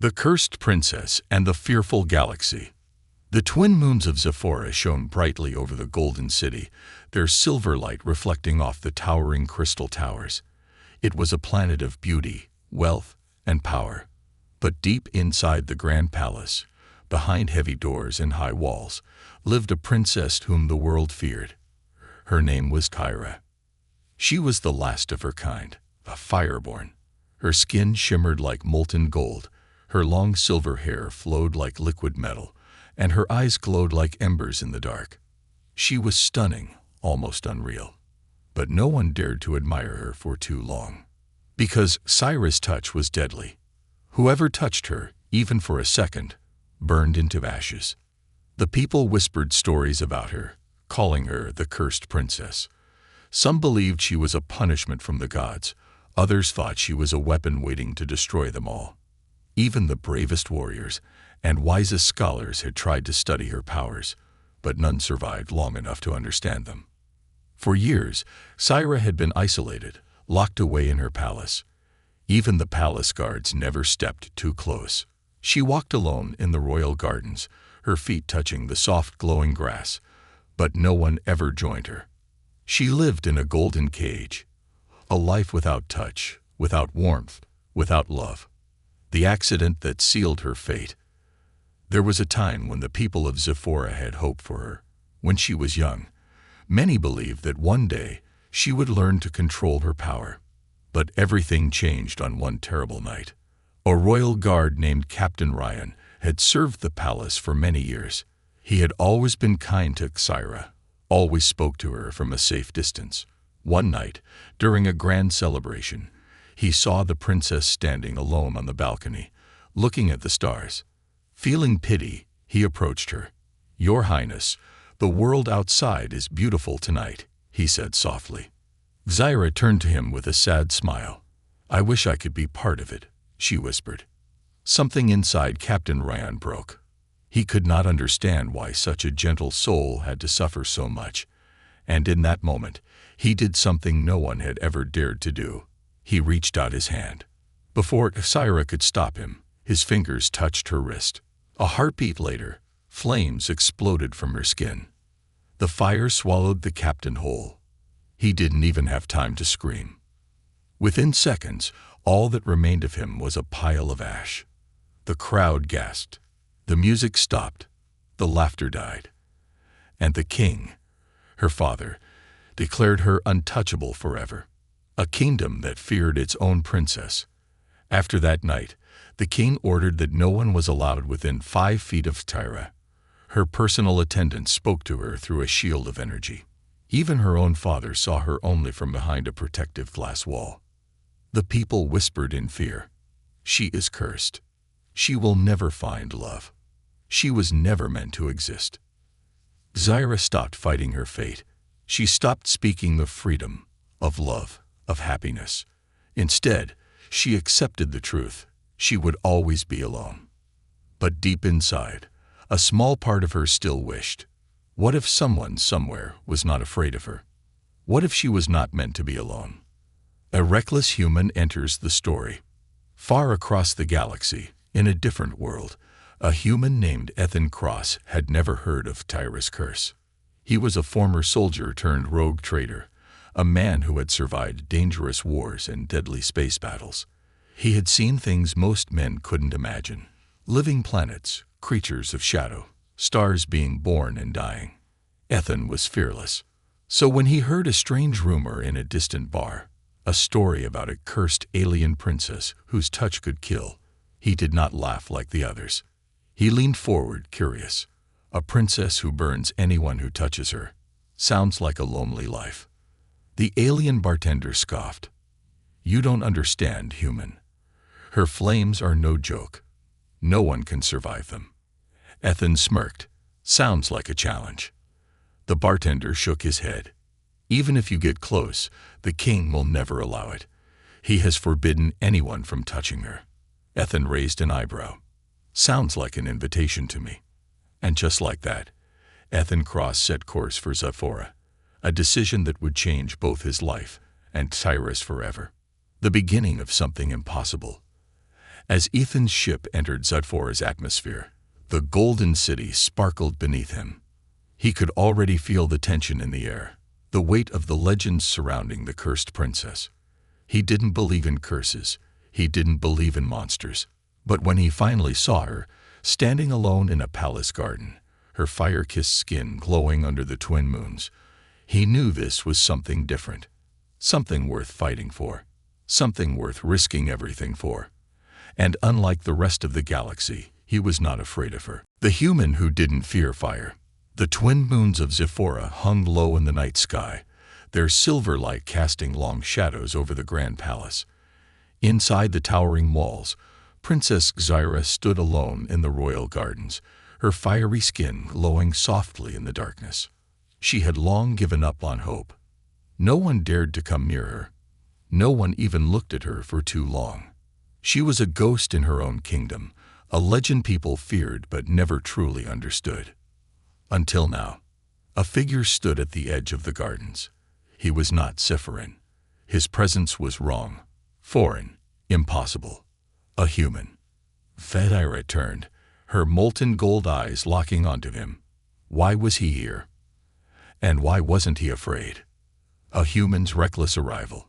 The Cursed Princess and the Fearful Galaxy. The twin moons of Zephora shone brightly over the golden city, their silver light reflecting off the towering crystal towers. It was a planet of beauty, wealth, and power. But deep inside the grand palace, behind heavy doors and high walls, lived a princess whom the world feared. Her name was Kyra. She was the last of her kind, a fireborn. Her skin shimmered like molten gold, her long silver hair flowed like liquid metal, and her eyes glowed like embers in the dark. She was stunning, almost unreal. But no one dared to admire her for too long. Because Kyra's touch was deadly. Whoever touched her, even for a second, burned into ashes. The people whispered stories about her, calling her the Cursed Princess. Some believed she was a punishment from the gods. Others thought she was a weapon waiting to destroy them all. Even the bravest warriors and wisest scholars had tried to study her powers, but none survived long enough to understand them. For years, Kyra had been isolated, locked away in her palace. Even the palace guards never stepped too close. She walked alone in the royal gardens, her feet touching the soft glowing grass, but no one ever joined her. She lived in a golden cage, a life without touch, without warmth, without love. The accident that sealed her fate. There was a time when the people of Zephora had hope for her. When she was young, many believed that one day she would learn to control her power. But everything changed on one terrible night. A royal guard named Captain Ryan had served the palace for many years. He had always been kind to Kyra, always spoke to her from a safe distance. One night, during a grand celebration, he saw the princess standing alone on the balcony, looking at the stars. Feeling pity, he approached her. "Your Highness, the world outside is beautiful tonight," he said softly. Kyra turned to him with a sad smile. "I wish I could be part of it," she whispered. Something inside Captain Ryan broke. He could not understand why such a gentle soul had to suffer so much. And in that moment, he did something no one had ever dared to do. He reached out his hand. Before Kyra could stop him, his fingers touched her wrist. A heartbeat later, flames exploded from her skin. The fire swallowed the captain whole. He didn't even have time to scream. Within seconds, all that remained of him was a pile of ash. The crowd gasped. The music stopped. The laughter died. And the king, her father, declared her untouchable forever. A kingdom that feared its own princess. After that night, the king ordered that no one was allowed within 5 feet of Kyra. Her personal attendants spoke to her through a shield of energy. Even her own father saw her only from behind a protective glass wall. The people whispered in fear, "She is cursed. She will never find love. She was never meant to exist." Kyra stopped fighting her fate. She stopped speaking of freedom, of love, of happiness. Instead, she accepted the truth. She would always be alone. But deep inside, a small part of her still wished. What if someone somewhere was not afraid of her? What if she was not meant to be alone? A reckless human enters the story. Far across the galaxy, in a different world, a human named Ethan Cross had never heard of Kyra's curse. He was a former soldier turned rogue trader, a man who had survived dangerous wars and deadly space battles. He had seen things most men couldn't imagine. Living planets, creatures of shadow, stars being born and dying. Ethan was fearless. So when he heard a strange rumor in a distant bar, a story about a cursed alien princess whose touch could kill, he did not laugh like the others. He leaned forward, curious. A princess who burns anyone who touches her. Sounds like a lonely life. The alien bartender scoffed. "You don't understand, human. Her flames are no joke. No one can survive them." Ethan smirked. "Sounds like a challenge." The bartender shook his head. "Even if you get close, the king will never allow it. He has forbidden anyone from touching her." Ethan raised an eyebrow. "Sounds like an invitation to me." And just like that, Ethan Cross set course for Zephora, a decision that would change both his life and Kyra's forever. The beginning of something impossible. As Ethan's ship entered Zudfor's atmosphere, the golden city sparkled beneath him. He could already feel the tension in the air, the weight of the legends surrounding the cursed princess. He didn't believe in curses, he didn't believe in monsters. But when he finally saw her, standing alone in a palace garden, her fire-kissed skin glowing under the twin moons, he knew this was something different, something worth fighting for, something worth risking everything for. And unlike the rest of the galaxy, he was not afraid of her. The human who didn't fear fire. The twin moons of Zephora hung low in the night sky, their silver light casting long shadows over the grand palace. Inside the towering walls, Princess Xyra stood alone in the royal gardens, her fiery skin glowing softly in the darkness. She had long given up on hope. No one dared to come near her. No one even looked at her for too long. She was a ghost in her own kingdom, a legend people feared but never truly understood. Until now, a figure stood at the edge of the gardens. He was not Sephirin. His presence was wrong, foreign, impossible. A human. Xyra turned, her molten gold eyes locking onto him. Why was he here? And why wasn't he afraid? A human's reckless arrival.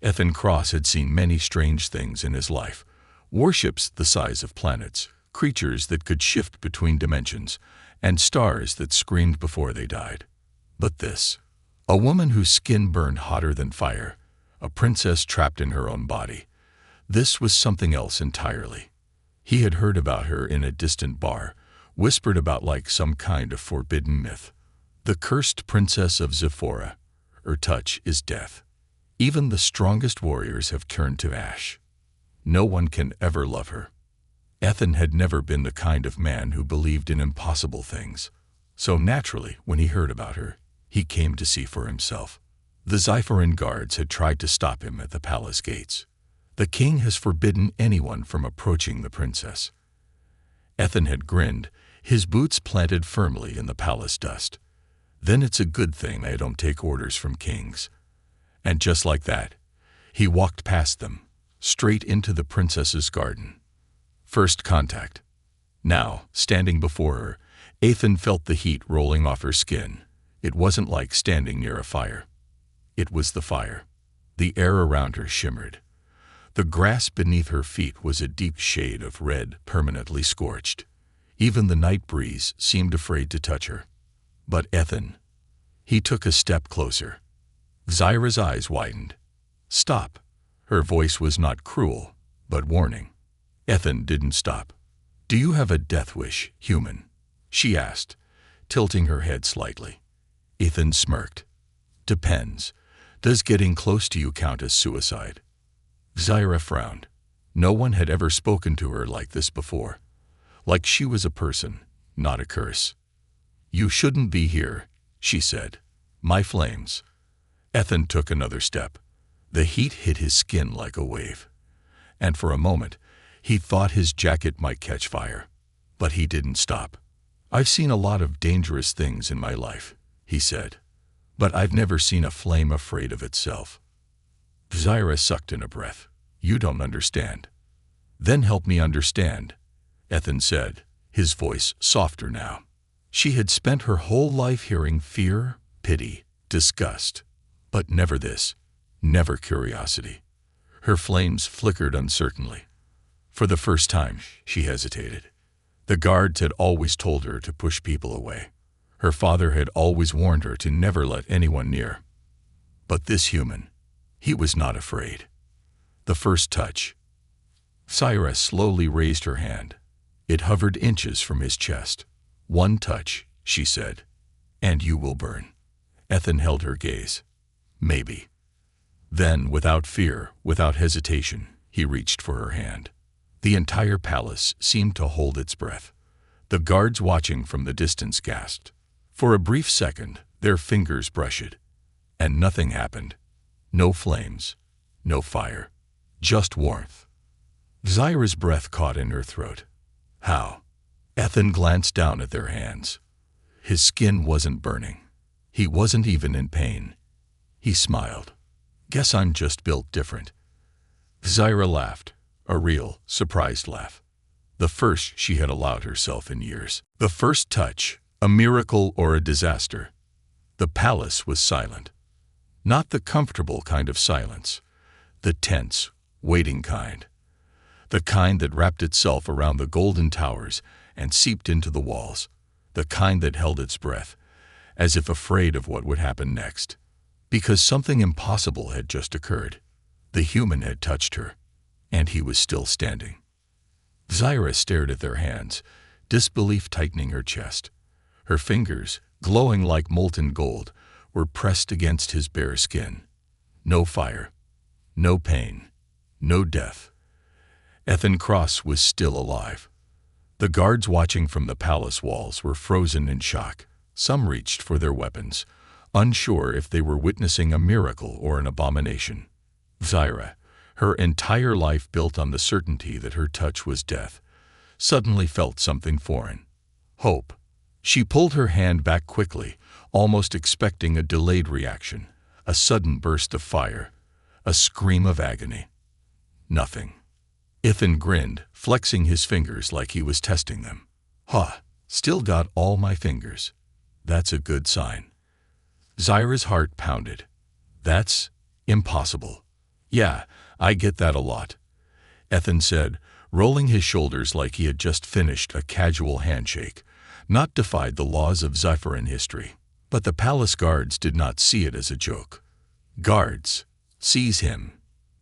Ethan Cross had seen many strange things in his life. Warships the size of planets, creatures that could shift between dimensions, and stars that screamed before they died. But this, a woman whose skin burned hotter than fire, a princess trapped in her own body. This was something else entirely. He had heard about her in a distant bar, whispered about like some kind of forbidden myth. The cursed princess of Zephora. Her touch is death. Even the strongest warriors have turned to ash. No one can ever love her. Ethan had never been the kind of man who believed in impossible things. So naturally, when he heard about her, he came to see for himself. The Zephyrin guards had tried to stop him at the palace gates. The king has forbidden anyone from approaching the princess. Ethan had grinned, his boots planted firmly in the palace dust. Then it's a good thing I don't take orders from kings. And just like that, he walked past them, straight into the princess's garden. First contact. Now, standing before her, Ethan felt the heat rolling off her skin. It wasn't like standing near a fire. It was the fire. The air around her shimmered. The grass beneath her feet was a deep shade of red, permanently scorched. Even the night breeze seemed afraid to touch her. But Ethan, he took a step closer. Xyra's eyes widened. Stop. Her voice was not cruel, but warning. Ethan didn't stop. Do you have a death wish, human? She asked, tilting her head slightly. Ethan smirked. Depends. Does getting close to you count as suicide? Xyra frowned. No one had ever spoken to her like this before. Like she was a person, not a curse. You shouldn't be here, she said. My flames. Ethan took another step. The heat hit his skin like a wave. And for a moment, he thought his jacket might catch fire. But he didn't stop. I've seen a lot of dangerous things in my life, he said. But I've never seen a flame afraid of itself. Xyra sucked in a breath. You don't understand. Then help me understand, Ethan said, his voice softer now. She had spent her whole life hearing fear, pity, disgust. But never this, never curiosity. Her flames flickered uncertainly. For the first time, she hesitated. The guards had always told her to push people away. Her father had always warned her to never let anyone near. But this human, he was not afraid. The first touch. Xyra slowly raised her hand. It hovered inches from his chest. One touch, she said, and you will burn. Ethan held her gaze. Maybe. Then, without fear, without hesitation, he reached for her hand. The entire palace seemed to hold its breath. The guards watching from the distance gasped. For a brief second, their fingers brushed. And nothing happened. No flames. No fire. Just warmth. Xyra's breath caught in her throat. How? Ethan glanced down at their hands. His skin wasn't burning. He wasn't even in pain. He smiled. Guess I'm just built different. Xyra laughed, A real, surprised laugh. The first she had allowed herself in years. The first touch, a miracle or a disaster. The palace was silent. Not the comfortable kind of silence. The tense, waiting kind. The kind that wrapped itself around the golden towers and seeped into the walls. The kind that held its breath, as if afraid of what would happen next. Because something impossible had just occurred. The human had touched her, and he was still standing. Zyra stared at their hands, disbelief tightening her chest. Her fingers, glowing like molten gold, were pressed against his bare skin. No fire, no pain, no death. Ethan Cross was still alive. The guards watching from the palace walls were frozen in shock. Some reached for their weapons, unsure if they were witnessing a miracle or an abomination. Zyra, her entire life built on the certainty that her touch was death, suddenly felt something foreign. Hope. She pulled her hand back quickly, almost expecting a delayed reaction, a sudden burst of fire, a scream of agony. Nothing. Ethan grinned, flexing his fingers like he was testing them. Still got all my fingers. That's a good sign. Zyra's heart pounded. That's impossible. Yeah, I get that a lot, Ethan said, rolling his shoulders like he had just finished a casual handshake, not defied the laws of Zephyrin history. But the palace guards did not see it as a joke. Guards, seize him.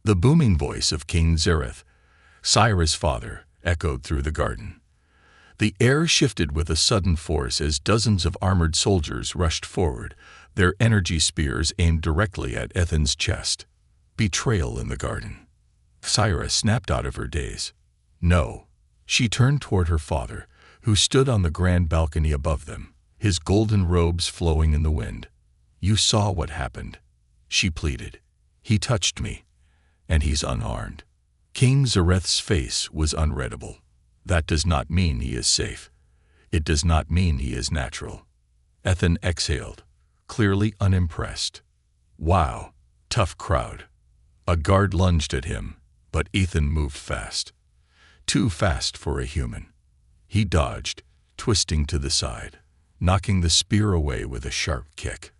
The booming voice of King Zareth, Syra's father, echoed through the garden. The air shifted with a sudden force as dozens of armored soldiers rushed forward, their energy spears aimed directly at Ethan's chest. Betrayal in the garden. Syra snapped out of her daze. No. She turned toward her father, who stood on the grand balcony above them, his golden robes flowing in the wind. You saw what happened, she pleaded. He touched me, and he's unharmed. King Zareth's face was unreadable. That does not mean he is safe. It does not mean he is natural. Ethan exhaled, clearly unimpressed. Wow, tough crowd. A guard lunged at him, but Ethan moved fast. Too fast for a human. He dodged, twisting to the side, knocking the spear away with a sharp kick.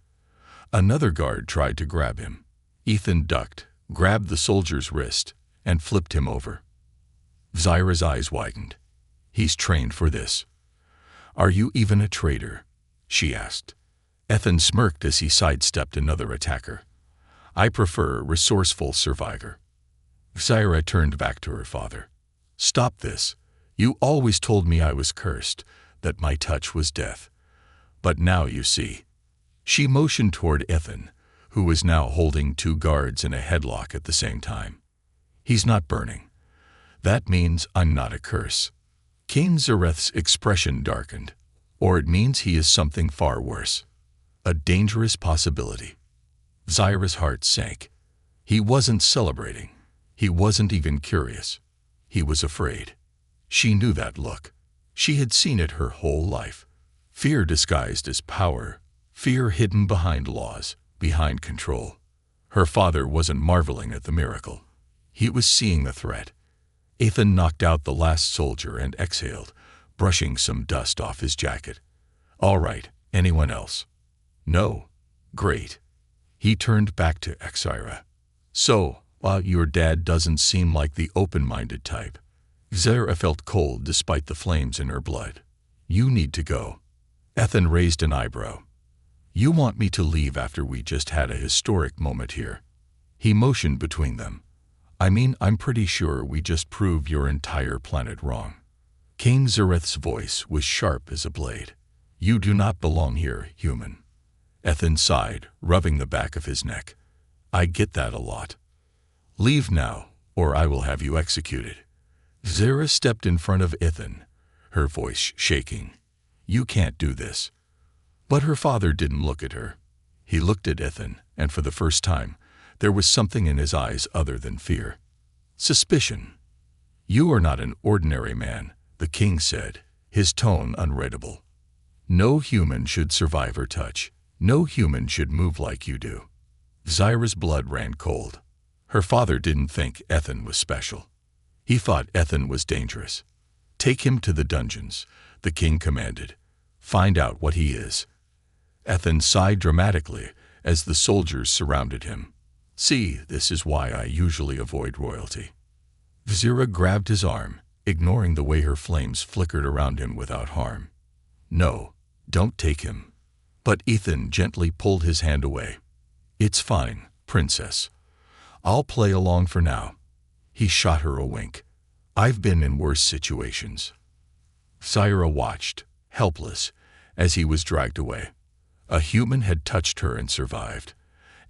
Another guard tried to grab him. Ethan ducked, grabbed the soldier's wrist, and flipped him over. Zyra's eyes widened. He's trained for this. Are you even a traitor? She asked. Ethan smirked as he sidestepped another attacker. I prefer resourceful survivor. Zyra turned back to her father. Stop this. You always told me I was cursed, that my touch was death. But now you see. She motioned toward Ethan, who was now holding two guards in a headlock at the same time. He's not burning. That means I'm not a curse. King Zareth's expression darkened. Or it means he is something far worse. A dangerous possibility. Zyra's heart sank. He wasn't celebrating. He wasn't even curious. He was afraid. She knew that look. She had seen it her whole life. Fear disguised as power. Fear hidden behind laws, behind control. Her father wasn't marveling at the miracle. He was seeing the threat. Ethan knocked out the last soldier and exhaled, brushing some dust off his jacket. All right, anyone else? No. Great. He turned back to Zyra. So, while your dad doesn't seem like the open-minded type, Zyra felt cold despite the flames in her blood. You need to go. Ethan raised an eyebrow. You want me to leave after we just had a historic moment here? He motioned between them. I mean, I'm pretty sure we just proved your entire planet wrong. King Zareth's voice was sharp as a blade. You do not belong here, human. Ethan sighed, rubbing the back of his neck. I get that a lot. Leave now, or I will have you executed. Zyra stepped in front of Ethan, her voice shaking. You can't do this. But her father didn't look at her. He looked at Ethan, and for the first time, there was something in his eyes other than fear. Suspicion. You are not an ordinary man, the king said, his tone unreadable. No human should survive her touch. No human should move like you do. Zyra's blood ran cold. Her father didn't think Ethan was special. He thought Ethan was dangerous. "Take him to the dungeons," the king commanded. "Find out what he is." Ethan sighed dramatically as the soldiers surrounded him. "See, this is why I usually avoid royalty." Zira grabbed his arm, ignoring the way her flames flickered around him without harm. "No, don't take him." But Ethan gently pulled his hand away. "It's fine, princess. I'll play along for now." He shot her a wink. "I've been in worse situations." Zira watched, helpless, as he was dragged away. A human had touched her and survived,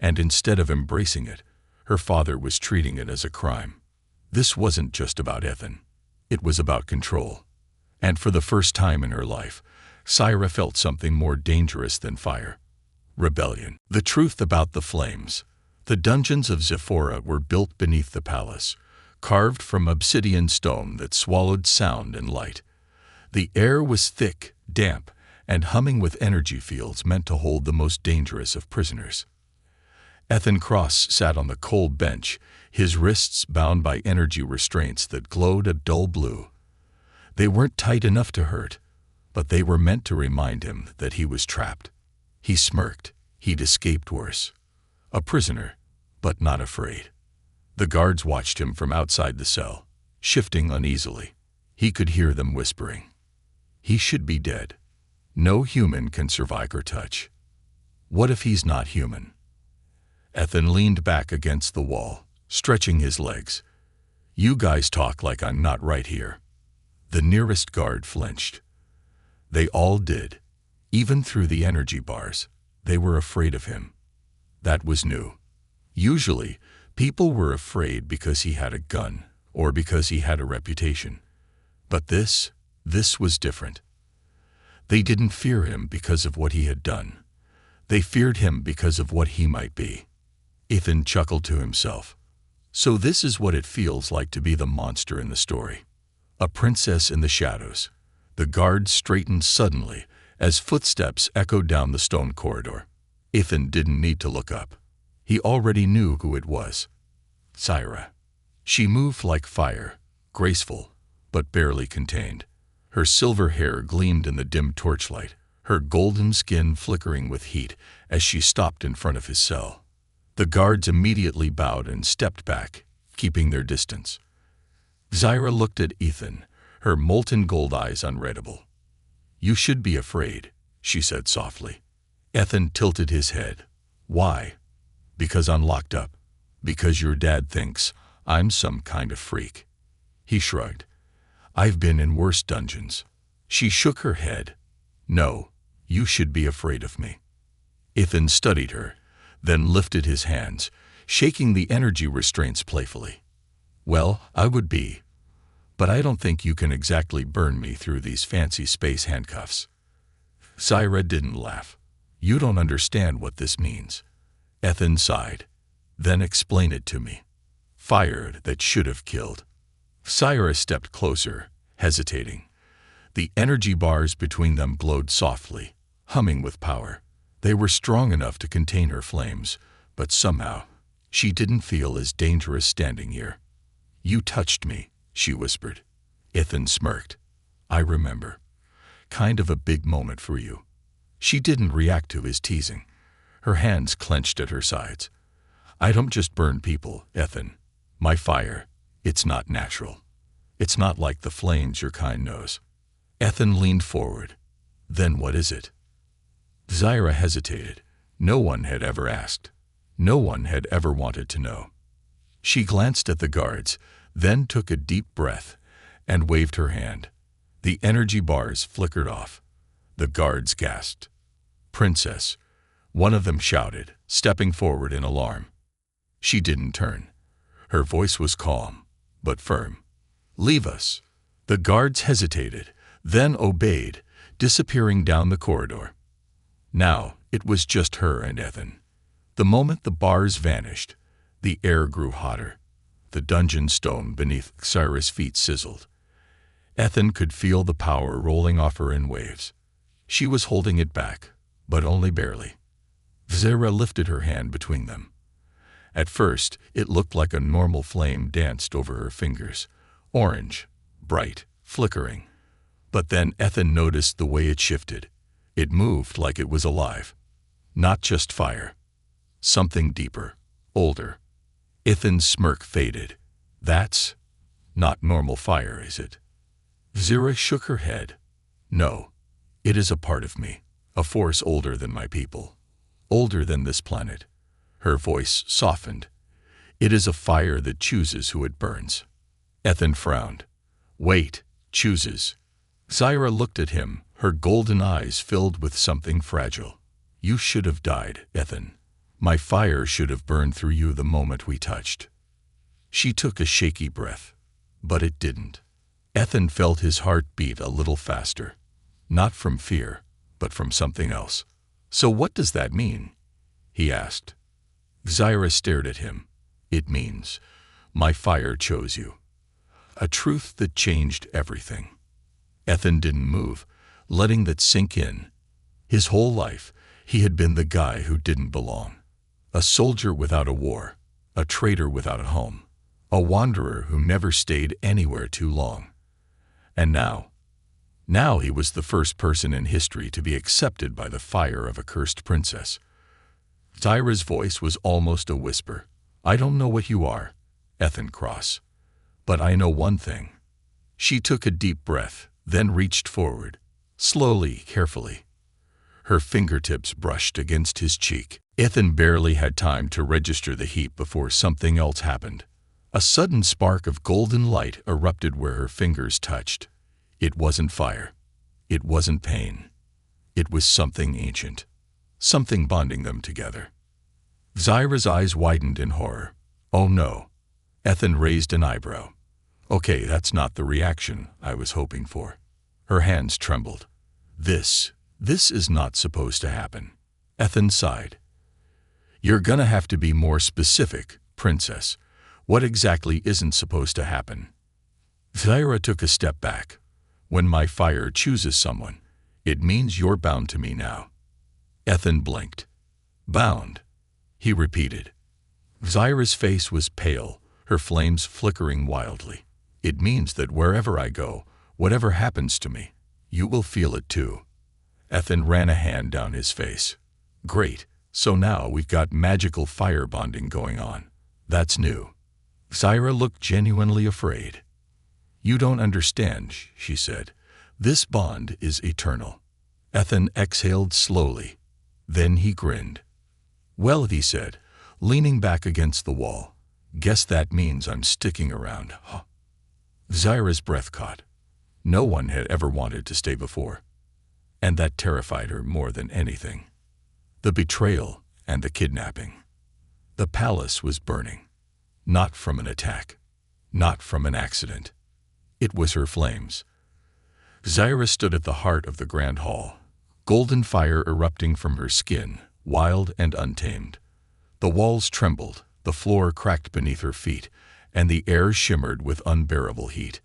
and instead of embracing it, her father was treating it as a crime. This wasn't just about Ethan. It was about control. And for the first time in her life, Zira felt something more dangerous than fire. Rebellion. The truth about the flames. The dungeons of Zephora were built beneath the palace, carved from obsidian stone that swallowed sound and light. The air was thick, damp, and humming with energy fields meant to hold the most dangerous of prisoners. Ethan Cross sat on the cold bench, his wrists bound by energy restraints that glowed a dull blue. They weren't tight enough to hurt, but they were meant to remind him that he was trapped. He smirked. He'd escaped worse. A prisoner, but not afraid. The guards watched him from outside the cell, shifting uneasily. He could hear them whispering. He should be dead. No human can survive her touch. What if he's not human? Ethan leaned back against the wall, stretching his legs. "You guys talk like I'm not right here." The nearest guard flinched. They all did. Even through the energy bars, they were afraid of him. That was new. Usually, people were afraid because he had a gun or because he had a reputation. But this was different. They didn't fear him because of what he had done. They feared him because of what he might be. Ethan chuckled to himself. So this is what it feels like to be the monster in the story. A princess in the shadows. The guards straightened suddenly as footsteps echoed down the stone corridor. Ethan didn't need to look up. He already knew who it was. Zira. She moved like fire, graceful, but barely contained. Her silver hair gleamed in the dim torchlight, her golden skin flickering with heat as she stopped in front of his cell. The guards immediately bowed and stepped back, keeping their distance. Zira looked at Ethan, her molten gold eyes unreadable. "You should be afraid," she said softly. Ethan tilted his head. "Why?" "Because I'm locked up. Because your dad thinks I'm some kind of freak." He shrugged. "I've been in worse dungeons." She shook her head. "No, you should be afraid of me." Ethan studied her, then lifted his hands, shaking the energy restraints playfully. "Well, I would be. But I don't think you can exactly burn me through these fancy space handcuffs." Zira didn't laugh. "You don't understand what this means." Ethan sighed. "Then explain it to me." "Fire that should have killed." Zira stepped closer, hesitating. The energy bars between them glowed softly, humming with power. They were strong enough to contain her flames, but somehow she didn't feel as dangerous standing here. "You touched me," she whispered. Ethan smirked. "I remember. Kind of a big moment for you." She didn't react to his teasing. Her hands clenched at her sides. "I don't just burn people, Ethan. My fire, it's not natural. It's not like the flames your kind knows." Ethan leaned forward. "Then what is it?" Zira hesitated. No one had ever asked. No one had ever wanted to know. She glanced at the guards, then took a deep breath and waved her hand. The energy bars flickered off. The guards gasped. "Princess," one of them shouted, stepping forward in alarm. She didn't turn. Her voice was calm, but firm. "Leave us." The guards hesitated, then obeyed, disappearing down the corridor. Now it was just her and Ethan. The moment the bars vanished, the air grew hotter. The dungeon stone beneath Zira's feet sizzled. Ethan could feel the power rolling off her in waves. She was holding it back, but only barely. Zira lifted her hand between them. At first, it looked like a normal flame danced over her fingers, orange, bright, flickering. But then Ethan noticed the way it shifted. It moved like it was alive. Not just fire. Something deeper, older. Ethan's smirk faded. That's not normal fire, is it? Zira shook her head. No, it is a part of me, a force older than my people, older than this planet. Her voice softened. It is a fire that chooses who it burns. Ethan frowned. Wait, chooses. Zira looked at him, her golden eyes filled with something fragile. You should have died, Ethan. My fire should have burned through you the moment we touched. She took a shaky breath, but it didn't. Ethan felt his heart beat a little faster. Not from fear, but from something else. So what does that mean? He asked. Zira stared at him. It means, my fire chose you. A truth that changed everything. Ethan didn't move, letting that sink in. His whole life, he had been the guy who didn't belong. A soldier without a war, a traitor without a home, a wanderer who never stayed anywhere too long. And now he was the first person in history to be accepted by the fire of a cursed princess. Zira's voice was almost a whisper. I don't know what you are, Ethan Cross, but I know one thing. She took a deep breath, then reached forward, slowly, carefully. Her fingertips brushed against his cheek. Ethan barely had time to register the heat before something else happened. A sudden spark of golden light erupted where her fingers touched. It wasn't fire. It wasn't pain. It was something ancient. Something bonding them together. Zira's eyes widened in horror. Oh no. Ethan raised an eyebrow. Okay, that's not the reaction I was hoping for. Her hands trembled. This is not supposed to happen. Ethan sighed. You're gonna have to be more specific, princess. What exactly isn't supposed to happen? Zira took a step back. When my fire chooses someone, it means you're bound to me now. Ethan blinked. Bound, he repeated. Zira's face was pale, her flames flickering wildly. It means that wherever I go, whatever happens to me, you will feel it too. Ethan ran a hand down his face. Great, so now we've got magical fire bonding going on. That's new. Zira looked genuinely afraid. You don't understand, she said. This bond is eternal. Ethan exhaled slowly. Then he grinned. Well, he said, leaning back against the wall. Guess that means I'm sticking around, huh? Zira's breath caught. No one had ever wanted to stay before. And that terrified her more than anything. The betrayal and the kidnapping. The palace was burning. Not from an attack. Not from an accident. It was her flames. Zira stood at the heart of the grand hall, golden fire erupting from her skin, wild and untamed. The walls trembled, the floor cracked beneath her feet, and the air shimmered with unbearable heat.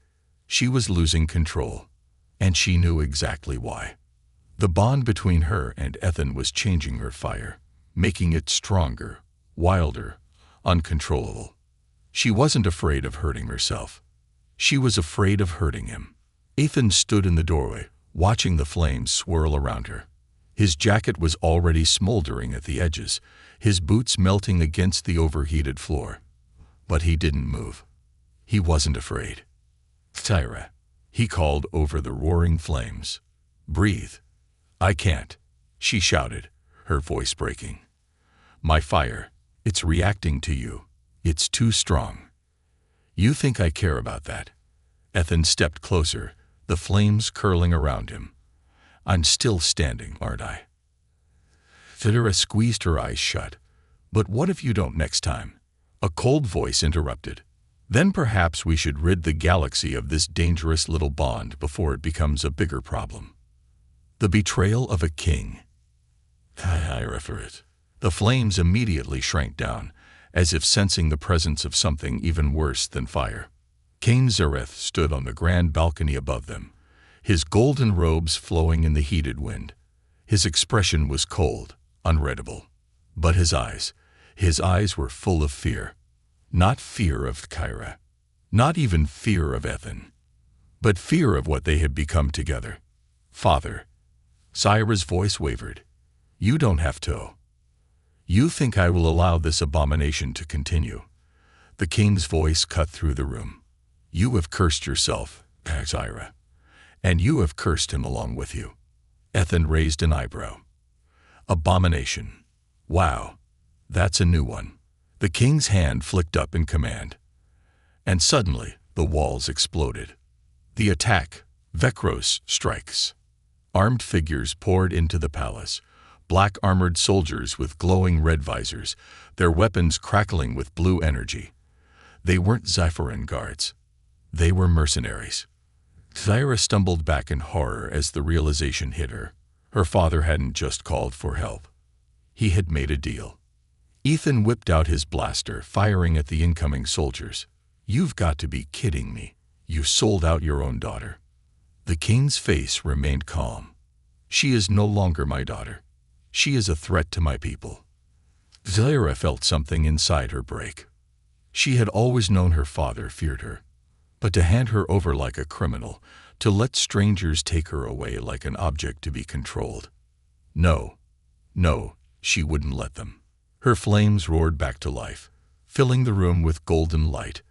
She was losing control, and she knew exactly why. The bond between her and Ethan was changing her fire, making it stronger, wilder, uncontrollable. She wasn't afraid of hurting herself. She was afraid of hurting him. Ethan stood in the doorway, watching the flames swirl around her. His jacket was already smoldering at the edges, his boots melting against the overheated floor. But he didn't move. He wasn't afraid. Zira, he called over the roaring flames. Breathe. I can't, she shouted, her voice breaking. My fire, it's reacting to you. It's too strong. You think I care about that? Ethan stepped closer, the flames curling around him. I'm still standing, aren't I? Zira squeezed her eyes shut. But what if you don't next time? A cold voice interrupted. Then perhaps we should rid the galaxy of this dangerous little bond before it becomes a bigger problem. The betrayal of a king. I refer it. The flames immediately shrank down, as if sensing the presence of something even worse than fire. King Zareth stood on the grand balcony above them, his golden robes flowing in the heated wind. His expression was cold, unreadable. But his eyes were full of fear. Not fear of Kyra. Not even fear of Ethan, but fear of what they had become together. "Father," Syra's voice wavered, "you don't have to. You think I will allow this abomination to continue?" The king's voice cut through the room. "You have cursed yourself, Syra, and you have cursed him along with you." Ethan raised an eyebrow. "Abomination. Wow, that's a new one." The king's hand flicked up in command. And suddenly, the walls exploded. The attack, Vecros strikes. Armed figures poured into the palace, black armored soldiers with glowing red visors, their weapons crackling with blue energy. They weren't Zephyrin guards. They were mercenaries. Syra stumbled back in horror as the realization hit her. Her father hadn't just called for help. He had made a deal. Ethan whipped out his blaster, firing at the incoming soldiers. "You've got to be kidding me. You sold out your own daughter." The king's face remained calm. "She is no longer my daughter. She is a threat to my people." Syra felt something inside her break. She had always known her father feared her. But to hand her over like a criminal, to let strangers take her away like an object to be controlled. No, she wouldn't let them. Her flames roared back to life, filling the room with golden light.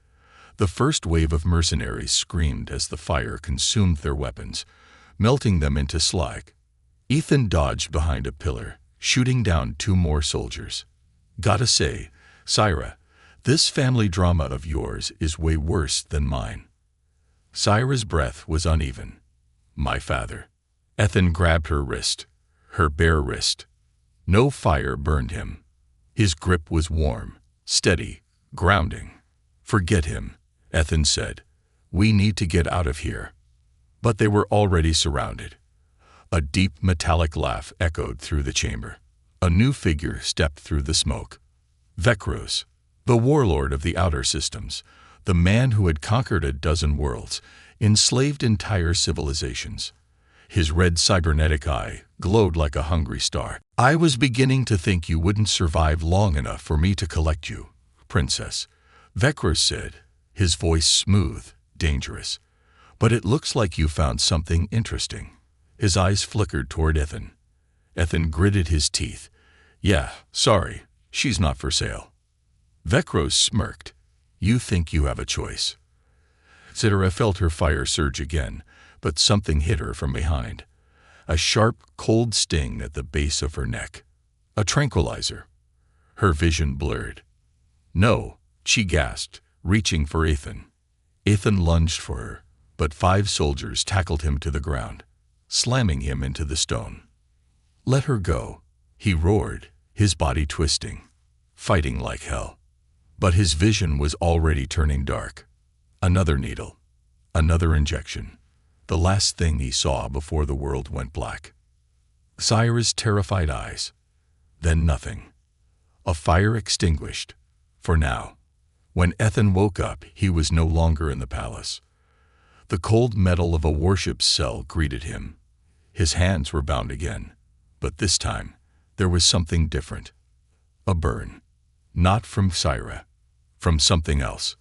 The first wave of mercenaries screamed as the fire consumed their weapons, melting them into slag. Ethan dodged behind a pillar, shooting down 2 more soldiers. "Gotta say, Syra, this family drama of yours is way worse than mine." Syra's breath was uneven. "My father." Ethan grabbed her wrist, her bare wrist. No fire burned him. His grip was warm, steady, grounding. "Forget him," Ethan said. "We need to get out of here." But they were already surrounded. A deep metallic laugh echoed through the chamber. A new figure stepped through the smoke. Vecros, the warlord of the outer systems, the man who had conquered a dozen worlds, enslaved entire civilizations. His red cybernetic eye glowed like a hungry star. "I was beginning to think you wouldn't survive long enough for me to collect you, princess," Vecros said, his voice smooth, dangerous. "But it looks like you found something interesting." His eyes flickered toward Ethan. Ethan gritted his teeth. "Yeah, sorry, she's not for sale." Vecros smirked. "You think you have a choice." Syra felt her fire surge again, but something hit her from behind. A sharp, cold sting at the base of her neck. A tranquilizer. Her vision blurred. "No," she gasped, reaching for Ethan. Ethan lunged for her, but 5 soldiers tackled him to the ground, slamming him into the stone. "Let her go," he roared, his body twisting, fighting like hell. But his vision was already turning dark. Another needle. Another injection. The last thing he saw before the world went black. Syra's terrified eyes. Then nothing. A fire extinguished. For now. When Ethan woke up, he was no longer in the palace. The cold metal of a warship's cell greeted him. His hands were bound again. But this time, there was something different. A burn. Not from Syra. From something else.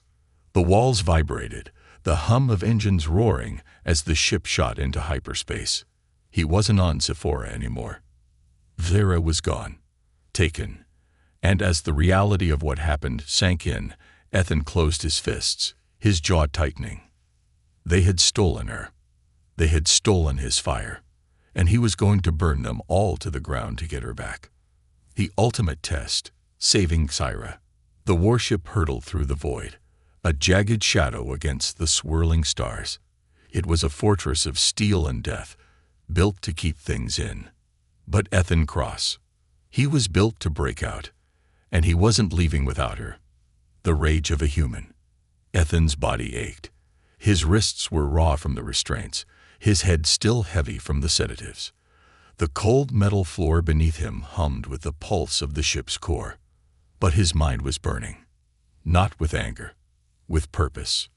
The walls vibrated, the hum of engines roaring as the ship shot into hyperspace. He wasn't on Sephora anymore. Syra was gone. Taken. And as the reality of what happened sank in, Ethan closed his fists, his jaw tightening. They had stolen her. They had stolen his fire. And he was going to burn them all to the ground to get her back. The ultimate test, saving Syra. The warship hurtled through the void, a jagged shadow against the swirling stars. It was a fortress of steel and death, built to keep things in. But Ethan Cross. He was built to break out, and he wasn't leaving without her. The rage of a human. Ethan's body ached. His wrists were raw from the restraints, his head still heavy from the sedatives. The cold metal floor beneath him hummed with the pulse of the ship's core. But his mind was burning. Not with anger, with purpose.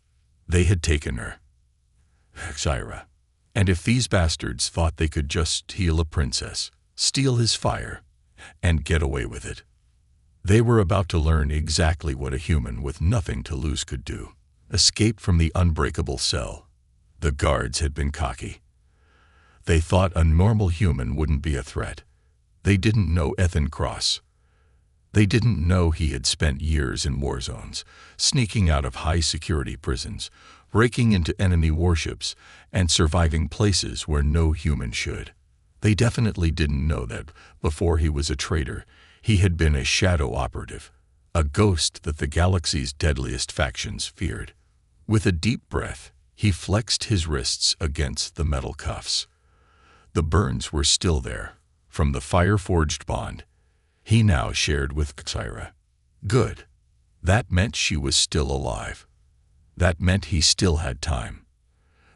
They had taken her. Syra. And if these bastards thought they could just steal a princess, steal his fire, and get away with it, they were about to learn exactly what a human with nothing to lose could do. escaped from the unbreakable cell. The guards had been cocky. They thought a normal human wouldn't be a threat. They didn't know Ethan Cross. They didn't know he had spent years in war zones, sneaking out of high-security prisons, breaking into enemy warships, and surviving places where no human should. They definitely didn't know that, before he was a traitor, he had been a shadow operative, a ghost that the galaxy's deadliest factions feared. With a deep breath, he flexed his wrists against the metal cuffs. The burns were still there, from the fire-forged bond he now shared with Kyra. Good. That meant she was still alive. That meant he still had time.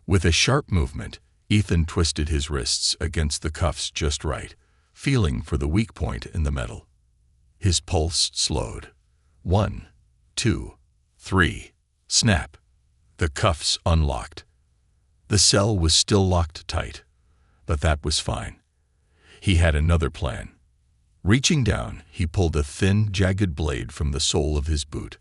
With a sharp movement, Ethan twisted his wrists against the cuffs just right, feeling for the weak point in the metal. His pulse slowed. 1, 2, 3. Snap. The cuffs unlocked. The cell was still locked tight, but that was fine. He had another plan. Reaching down, he pulled a thin, jagged blade from the sole of his boot,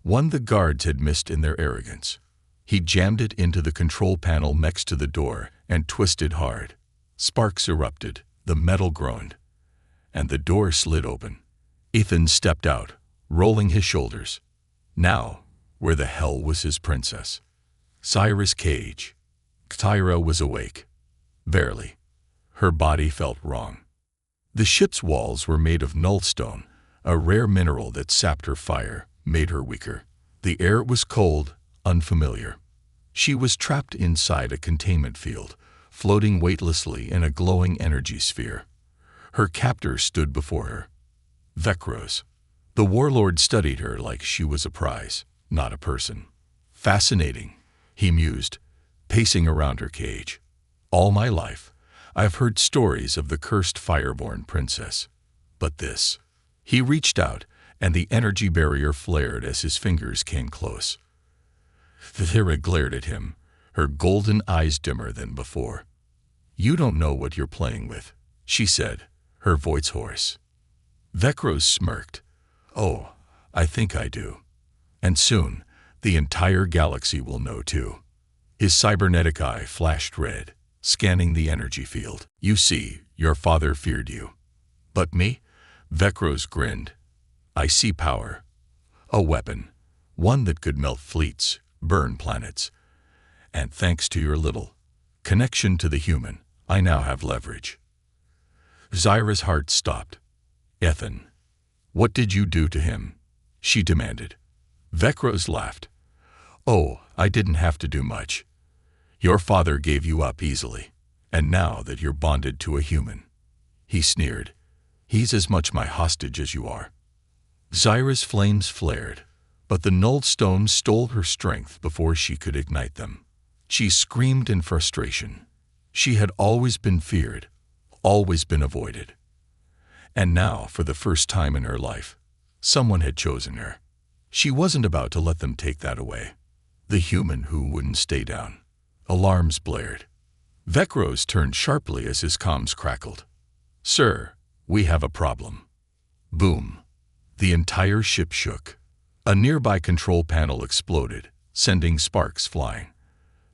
one the guards had missed in their arrogance. He jammed it into the control panel next to the door and twisted hard. Sparks erupted, the metal groaned, and the door slid open. Ethan stepped out, rolling his shoulders. Now, where the hell was his princess? Cyrus Cage. Kyra was awake. Barely. Her body felt wrong. The ship's walls were made of nullstone, a rare mineral that sapped her fire, made her weaker. The air was cold, unfamiliar. She was trapped inside a containment field, floating weightlessly in a glowing energy sphere. Her captor stood before her. Vecros. The warlord studied her like she was a prize, not a person. Fascinating, he mused, pacing around her cage. All my life, I've heard stories of the cursed fireborn princess. But this. He reached out, and the energy barrier flared as his fingers came close. Thera glared at him, her golden eyes dimmer than before. You don't know what you're playing with, she said, her voice hoarse. Vecros smirked. Oh, I think I do. And soon, the entire galaxy will know too. His cybernetic eye flashed red, scanning the energy field. You see, your father feared you. But me? Vecros grinned. I see power. A weapon. One that could melt fleets, burn planets. And thanks to your little connection to the human, I now have leverage. Zyra's heart stopped. Ethan. What did you do to him? She demanded. Vecros laughed. Oh, I didn't have to do much. Your father gave you up easily, and now that you're bonded to a human. He sneered. He's as much my hostage as you are. Zyra's flames flared, but the null stones stole her strength before she could ignite them. She screamed in frustration. She had always been feared, always been avoided. And now, for the first time in her life, someone had chosen her. She wasn't about to let them take that away. The human who wouldn't stay down. Alarms blared. Vecros turned sharply as his comms crackled. Sir, we have a problem. Boom. The entire ship shook. A nearby control panel exploded, sending sparks flying.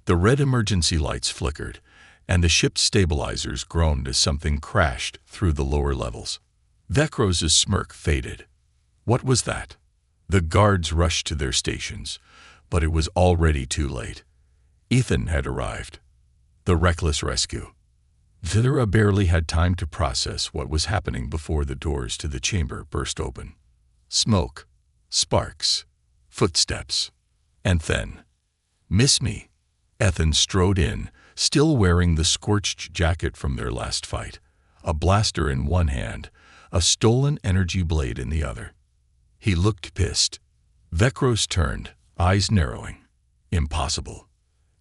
The red emergency lights flickered, and the ship's stabilizers groaned as something crashed through the lower levels. Vecros' smirk faded. What was that? The guards rushed to their stations, but it was already too late. Ethan had arrived. The reckless rescue. Thera barely had time to process what was happening before the doors to the chamber burst open. Smoke, sparks, footsteps, and then, miss me. Ethan strode in, still wearing the scorched jacket from their last fight, a blaster in one hand, a stolen energy blade in the other. He looked pissed. Vecros turned, eyes narrowing. Impossible.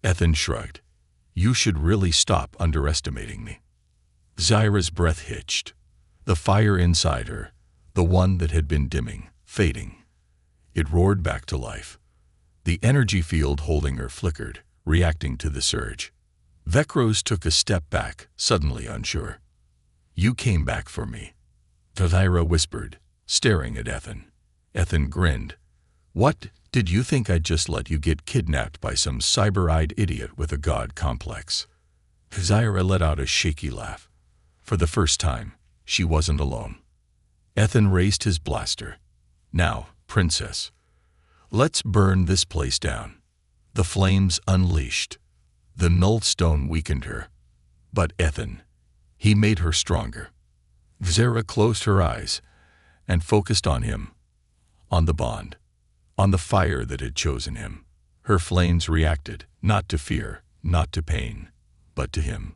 Ethan shrugged. You should really stop underestimating me. Zyra's breath hitched. The fire inside her, the one that had been dimming, fading. It roared back to life. The energy field holding her flickered, reacting to the surge. Vecros took a step back, suddenly unsure. You came back for me. Zyra whispered, staring at Ethan. Ethan grinned. What Did you think I'd just let you get kidnapped by some cyber-eyed idiot with a god complex? Zyra let out a shaky laugh. For the first time, she wasn't alone. Ethan raised his blaster. Now, princess, let's burn this place down. The flames unleashed. The null stone weakened her. But Ethan, he made her stronger. Zyra closed her eyes and focused on him, on the bond, on the fire that had chosen him. Her flames reacted, not to fear, not to pain, but to him.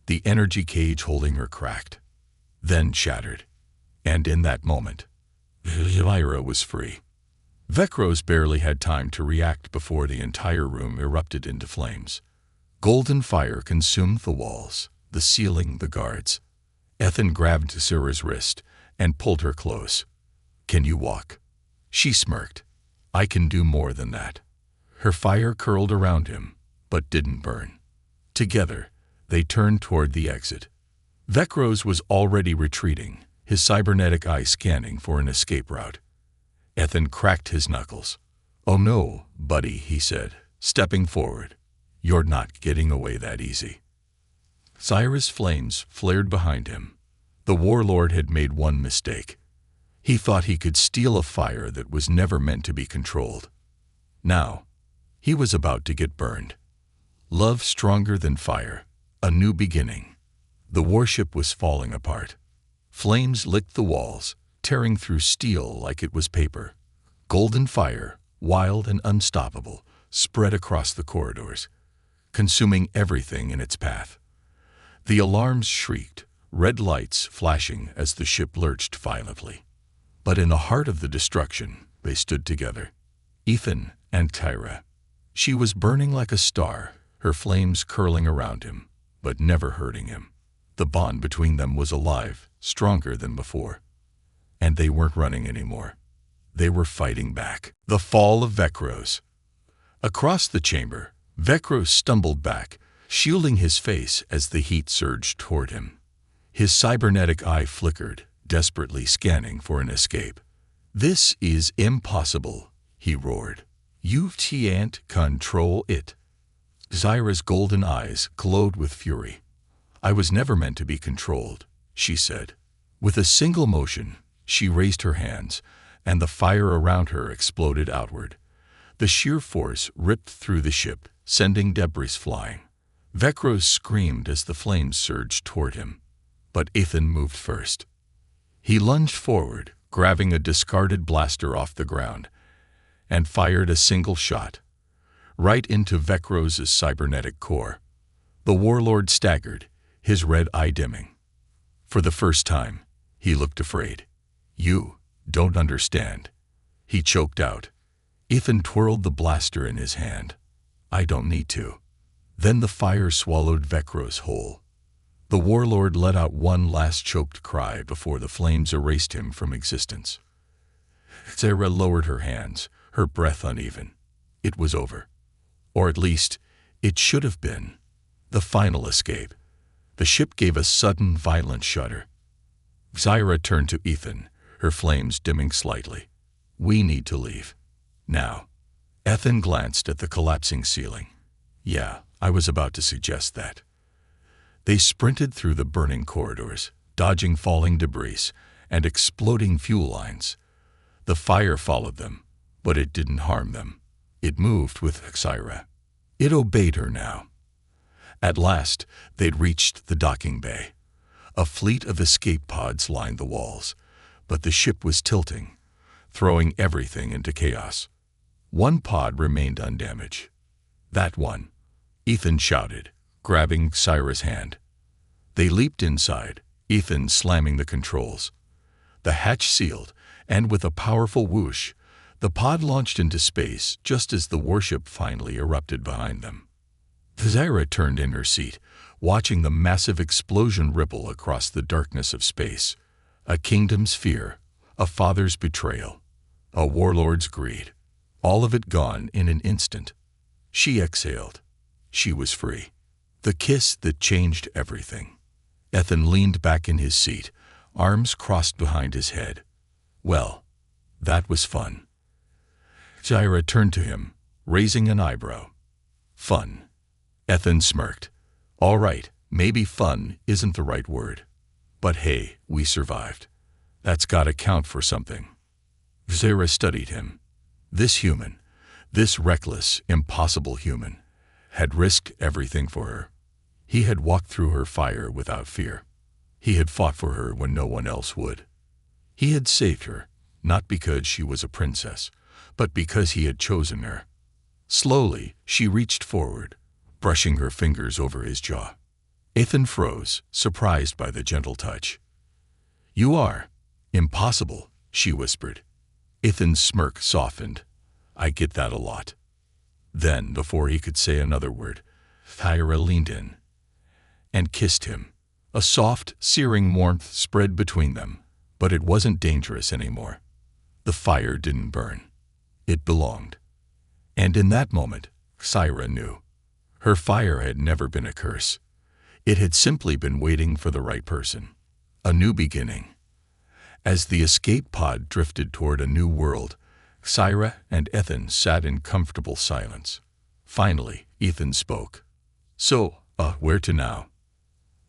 The energy cage holding her cracked, then shattered. And in that moment, Zyra was free. Vecros barely had time to react before the entire room erupted into flames. Golden fire consumed the walls, the ceiling, the guards. Ethan grabbed Zyra's wrist and pulled her close. "Can you walk?" She smirked. "I can do more than that." Her fire curled around him, but didn't burn. Together, they turned toward the exit. Vecros was already retreating, his cybernetic eye scanning for an escape route. Ethan cracked his knuckles. "Oh no, buddy," he said, stepping forward. "You're not getting away that easy." Zyra's flames flared behind him. The warlord had made one mistake. He thought he could steal a fire that was never meant to be controlled. Now, he was about to get burned. Love stronger than fire. A new beginning. The warship was falling apart. Flames licked the walls, tearing through steel like it was paper. Golden fire, wild and unstoppable, spread across the corridors, consuming everything in its path. The alarms shrieked, red lights flashing as the ship lurched violently. But in the heart of the destruction, they stood together. Ethan and Tyra. She was burning like a star, her flames curling around him, but never hurting him. The bond between them was alive, stronger than before. And they weren't running anymore. They were fighting back. The fall of Vecros. Across the chamber, Vecros stumbled back, shielding his face as the heat surged toward him. His cybernetic eye flickered, desperately scanning for an escape. "This is impossible," he roared. "You can't control it." Zyra's golden eyes glowed with fury. "I was never meant to be controlled," she said. With a single motion, she raised her hands, and the fire around her exploded outward. The sheer force ripped through the ship, sending debris flying. Vecros screamed as the flames surged toward him. But Ethan moved first. He lunged forward, grabbing a discarded blaster off the ground, and fired a single shot, right into Vecros' cybernetic core. The warlord staggered, his red eye dimming. For the first time, he looked afraid. "You don't understand," he choked out. Ethan twirled the blaster in his hand. "I don't need to." Then the fire swallowed Vecros whole. The warlord let out one last choked cry before the flames erased him from existence. Zyra lowered her hands, her breath uneven. It was over. Or at least, it should have been. The final escape. The ship gave a sudden, violent shudder. Zyra turned to Ethan, her flames dimming slightly. "We need to leave. Now." Ethan glanced at the collapsing ceiling. "Yeah, I was about to suggest that." They sprinted through the burning corridors, dodging falling debris and exploding fuel lines. The fire followed them, but it didn't harm them. It moved with Zyra. It obeyed her now. At last, they'd reached the docking bay. A fleet of escape pods lined the walls, but the ship was tilting, throwing everything into chaos. One pod remained undamaged. "That one," Ethan shouted, grabbing Zyra's hand. They leaped inside, Ethan slamming the controls. The hatch sealed, and with a powerful whoosh, the pod launched into space just as the warship finally erupted behind them. Zyra turned in her seat, watching the massive explosion ripple across the darkness of space. A kingdom's fear, a father's betrayal, a warlord's greed. All of it gone in an instant. She exhaled. She was free. The kiss that changed everything. Ethan leaned back in his seat, arms crossed behind his head. "Well, that was fun." Zaira turned to him, raising an eyebrow. Fun. Ethan smirked. All right, maybe fun isn't the right word. But hey, we survived. That's gotta count for something. Zaira studied him. This human, this reckless, impossible human, had risked everything for her. He had walked through her fire without fear. He had fought for her when no one else would. He had saved her, not because she was a princess, but because he had chosen her. Slowly, she reached forward, brushing her fingers over his jaw. Ethan froze, surprised by the gentle touch. You are impossible, she whispered. Ethan's smirk softened. I get that a lot. Then, before he could say another word, Zaira leaned in and kissed him. A soft, searing warmth spread between them, but it wasn't dangerous anymore. The fire didn't burn. It belonged. And in that moment, Zaira knew. Her fire had never been a curse. It had simply been waiting for the right person. A new beginning. As the escape pod drifted toward a new world, Zaira and Ethan sat in comfortable silence. Finally, Ethan spoke. So, where to now?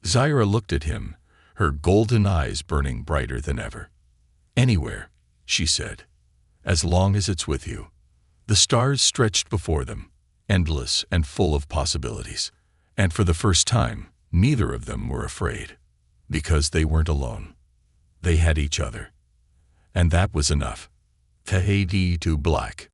Zaira looked at him, her golden eyes burning brighter than ever. Anywhere, she said, as long as it's with you. The stars stretched before them, endless and full of possibilities. And for the first time, neither of them were afraid. Because they weren't alone. They had each other. And that was enough. Tahiti to black.